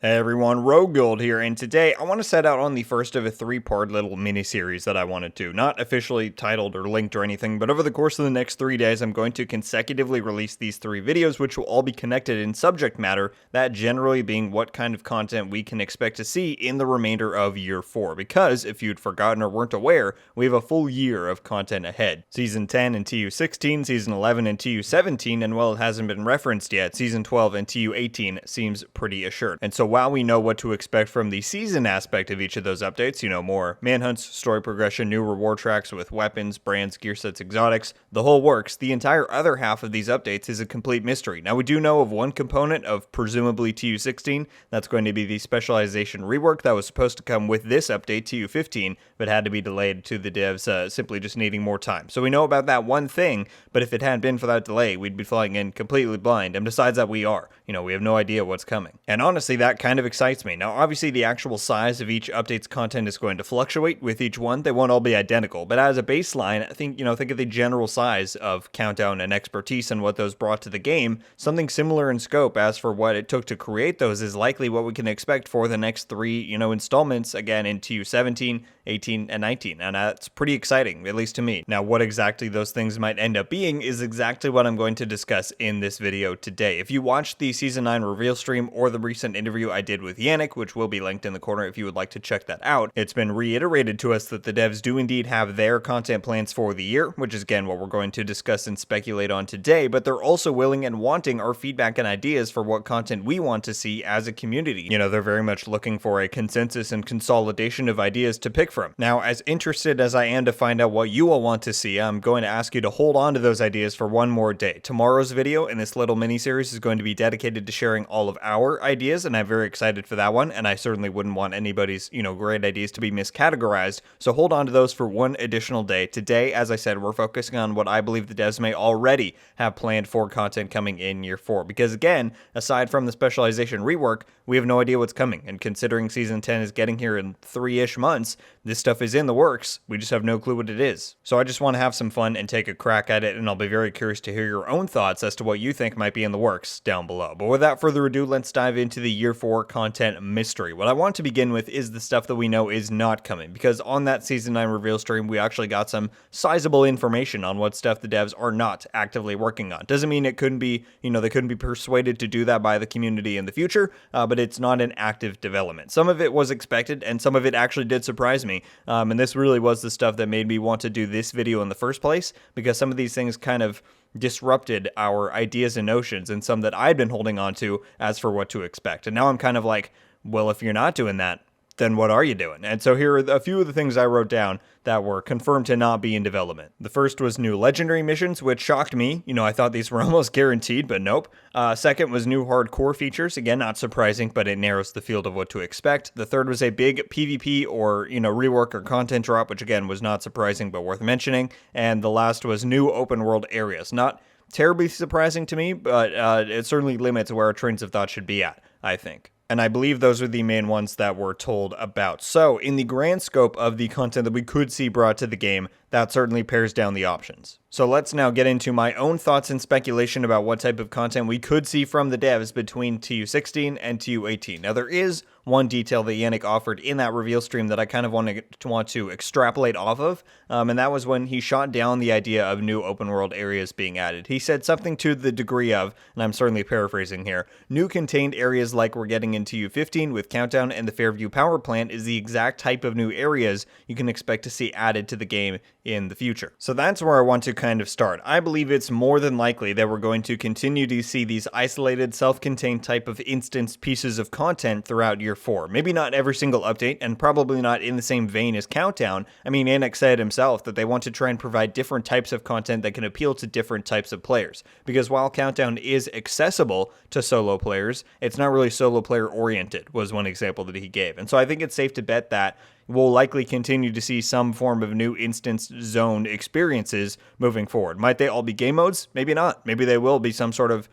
Hey everyone, RogueGold here, and today I want to set out on the first of a three-part little mini-series that I wanted to. Not officially titled or linked or anything, but over the course of the next 3 days I'm going to consecutively release these 3 videos, which will all be connected in subject matter, that generally being what kind of content we can expect to see in the remainder of Year 4. Because, if you'd forgotten or weren't aware, we have a full year of content ahead. Season 10 and TU16, Season 11 and TU17, and while it hasn't been referenced yet, Season 12 and TU18 seems pretty assured. And so while we know what to expect from the season aspect of each of those updates, more manhunts, story progression, new reward tracks with weapons, brands, gear sets, exotics, the whole works, the entire other half of these updates is a complete mystery. Now we do know of one component of presumably TU16, that's going to be the specialization rework that was supposed to come with this update, TU15, but had to be delayed to the devs simply just needing more time. So we know about that one thing, but if it hadn't been for that delay, we'd be flying in completely blind, and besides that we are. We have no idea what's coming. And honestly, that kind of excites me. Now, obviously, the actual size of each update's content is going to fluctuate with each one. They won't all be identical, but as a baseline, I think, think of the general size of Countdown and Expertise and what those brought to the game. Something similar in scope as for what it took to create those is likely what we can expect for the next 3, installments, again, in TU17, 18, and 19, and that's pretty exciting, at least to me. Now, what exactly those things might end up being is exactly what I'm going to discuss in this video today. If you watched the Season 9 reveal stream or the recent interview I did with Yannick, which will be linked in the corner if you would like to check that out, it's been reiterated to us that the devs do indeed have their content plans for the year, which is again what we're going to discuss and speculate on today, but they're also willing and wanting our feedback and ideas for what content we want to see as a community. They're very much looking for a consensus and consolidation of ideas to pick from. Now, as interested as I am to find out what you all want to see, I'm going to ask you to hold on to those ideas for one more day. Tomorrow's video in this little mini-series is going to be dedicated to sharing all of our ideas, and I'm very excited for that one, and I certainly wouldn't want anybody's, great ideas to be miscategorized, so hold on to those for one additional day. Today, as I said, we're focusing on what I believe the devs may already have planned for content coming in Year 4, because again, aside from the specialization rework, we have no idea what's coming, and considering Season 10 is getting here in 3-ish months, this stuff is in the works, we just have no clue what it is. So I just want to have some fun and take a crack at it, and I'll be very curious to hear your own thoughts as to what you think might be in the works down below. But without further ado, let's dive into the Year 4 content mystery. What I want to begin with is the stuff that we know is not coming, because on that Season 9 reveal stream, we actually got some sizable information on what stuff the devs are not actively working on. Doesn't mean it couldn't be, they couldn't be persuaded to do that by the community in the future, but it's not an active development. Some of it was expected, and some of it actually did surprise me, and this really was the stuff that made me want to do this video in the first place, because some of these things kind of disrupted our ideas and notions, and some that I'd been holding on to as for what to expect. And now I'm kind of like, well, if you're not doing that, then what are you doing? And so here are a few of the things I wrote down that were confirmed to not be in development. The first was new legendary missions, which shocked me. I thought these were almost guaranteed, but nope. Second was new hardcore features. Again, not surprising, but it narrows the field of what to expect. The third was a big PvP or, rework or content drop, which again was not surprising, but worth mentioning. And the last was new open world areas. Not terribly surprising to me, but it certainly limits where our trains of thought should be at, I think. And I believe those are the main ones that we're told about. So, in the grand scope of the content that we could see brought to the game, that certainly pares down the options. So let's now get into my own thoughts and speculation about what type of content we could see from the devs between TU16 and TU18. Now there is one detail that Yannick offered in that reveal stream that I kind of want to extrapolate off of, and that was when he shot down the idea of new open world areas being added. He said something to the degree of, and I'm certainly paraphrasing here, new contained areas like we're getting in TU15 with Countdown and the Fairview Power Plant is the exact type of new areas you can expect to see added to the game in the future. So that's where I want to kind of start. I believe it's more than likely that we're going to continue to see these isolated, self-contained type of instance pieces of content throughout Year 4. Maybe not every single update, and probably not in the same vein as Countdown. I mean, Yannick said himself that they want to try and provide different types of content that can appeal to different types of players. Because while Countdown is accessible to solo players, it's not really solo player oriented, was one example that he gave. And so I think it's safe to bet that we'll likely continue to see some form of new instance zone experiences moving forward. Might they all be game modes? Maybe not. Maybe they will be some sort of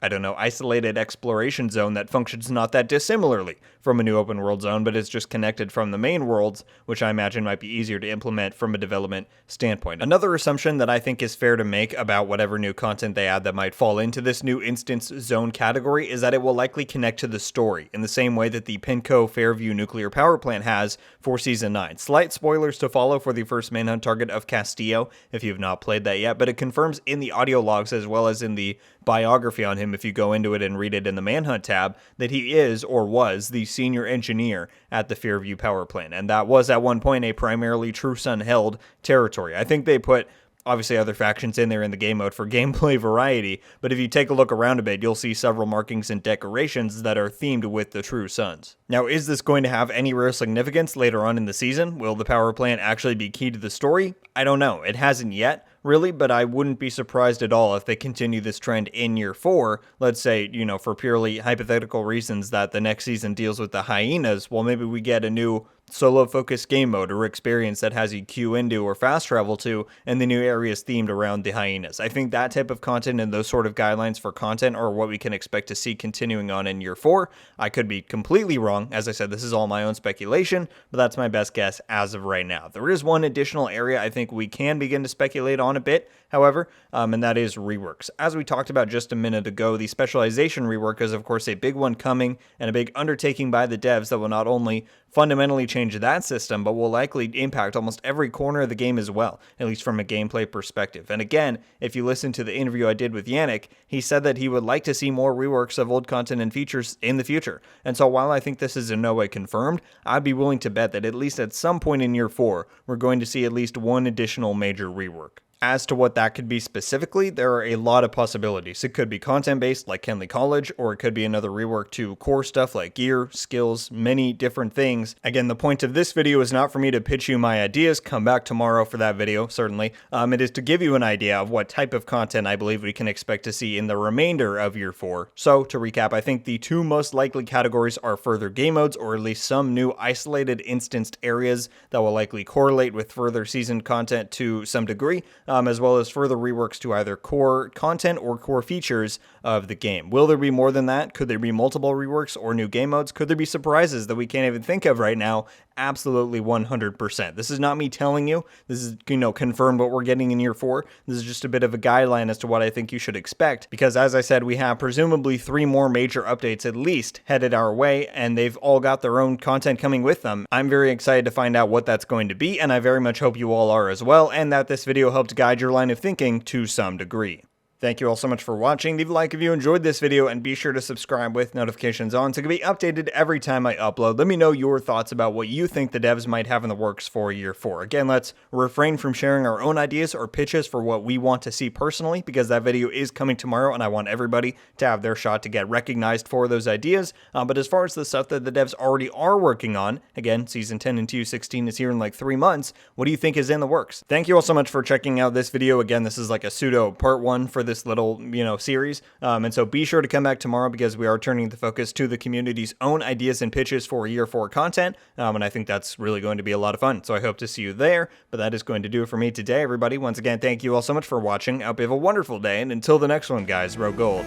I don't know, isolated exploration zone that functions not that dissimilarly from a new open world zone, but is just connected from the main worlds, which I imagine might be easier to implement from a development standpoint. Another assumption that I think is fair to make about whatever new content they add that might fall into this new instance zone category is that it will likely connect to the story in the same way that the Penco Fairview nuclear power plant has for Season 9. Slight spoilers to follow for the first manhunt target of Castillo if you've not played that yet, but it confirms in the audio logs as well as in the biography on him, if you go into it and read it in the Manhunt tab, that he is or was the senior engineer at the Fairview power plant, and that was at one point a primarily True Sun held territory. I think they put obviously other factions in there in the game mode for gameplay variety, but if you take a look around a bit, you'll see several markings and decorations that are themed with the True Suns. Now, is this going to have any real significance later on in the season? Will the power plant actually be key to the story? I don't know. It hasn't yet, really, but I wouldn't be surprised at all if they continue this trend in year 4. Let's say, for purely hypothetical reasons that the next season deals with the hyenas. Well, maybe we get a new solo-focused game mode or experience that has you queue into or fast travel to, and the new areas themed around the hyenas. I think that type of content and those sort of guidelines for content are what we can expect to see continuing on in year 4. I could be completely wrong. As I said, this is all my own speculation, but that's my best guess as of right now. There is one additional area I think we can begin to speculate on a bit, however, and that is reworks. As we talked about just a minute ago, the specialization rework is of course a big one coming and a big undertaking by the devs that will not only fundamentally change that system, but will likely impact almost every corner of the game as well, at least from a gameplay perspective. And again, if you listen to the interview I did with Yannick, he said that he would like to see more reworks of old content and features in the future. And so while I think this is in no way confirmed, I'd be willing to bet that at least at some point in year 4, we're going to see at least one additional major rework. As to what that could be specifically, there are a lot of possibilities. It could be content-based like Kenley College, or it could be another rework to core stuff like gear, skills, many different things. Again, the point of this video is not for me to pitch you my ideas. Come back tomorrow for that video, certainly. It is to give you an idea of what type of content I believe we can expect to see in the remainder of year 4. So, to recap, I think the two most likely categories are further game modes, or at least some new isolated instanced areas that will likely correlate with further seasoned content to some degree, as well as further reworks to either core content or core features of the game. Will there be more than that? Could there be multiple reworks or new game modes? Could there be surprises that we can't even think of right now? Absolutely 100%. This is not me telling you. This is, confirmed what we're getting in year 4. This is just a bit of a guideline as to what I think you should expect, because as I said, we have presumably 3 more major updates at least headed our way, and they've all got their own content coming with them. I'm very excited to find out what that's going to be, and I very much hope you all are as well, and that this video helped guide your line of thinking to some degree. Thank you all so much for watching. Leave a like if you enjoyed this video, and be sure to subscribe with notifications on so you can be updated every time I upload. Let me know your thoughts about what you think the devs might have in the works for year 4. Again, let's refrain from sharing our own ideas or pitches for what we want to see personally, because that video is coming tomorrow and I want everybody to have their shot to get recognized for those ideas. But as far as the stuff that the devs already are working on, again, Season 10 and 2.16 is here in like 3 months, what do you think is in the works? Thank you all so much for checking out this video. Again, this is like a pseudo part 1 for this little series, and so be sure to come back tomorrow, because we are turning the focus to the community's own ideas and pitches for year 4 content, and I think that's really going to be a lot of fun, so I hope to see you there. But that is going to do it for me today, everybody. Once again, thank you all so much for watching. I hope you have a wonderful day, and until the next one, guys, RogueGold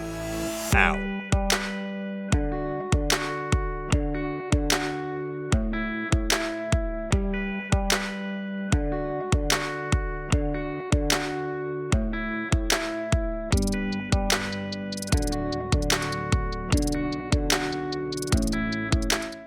out.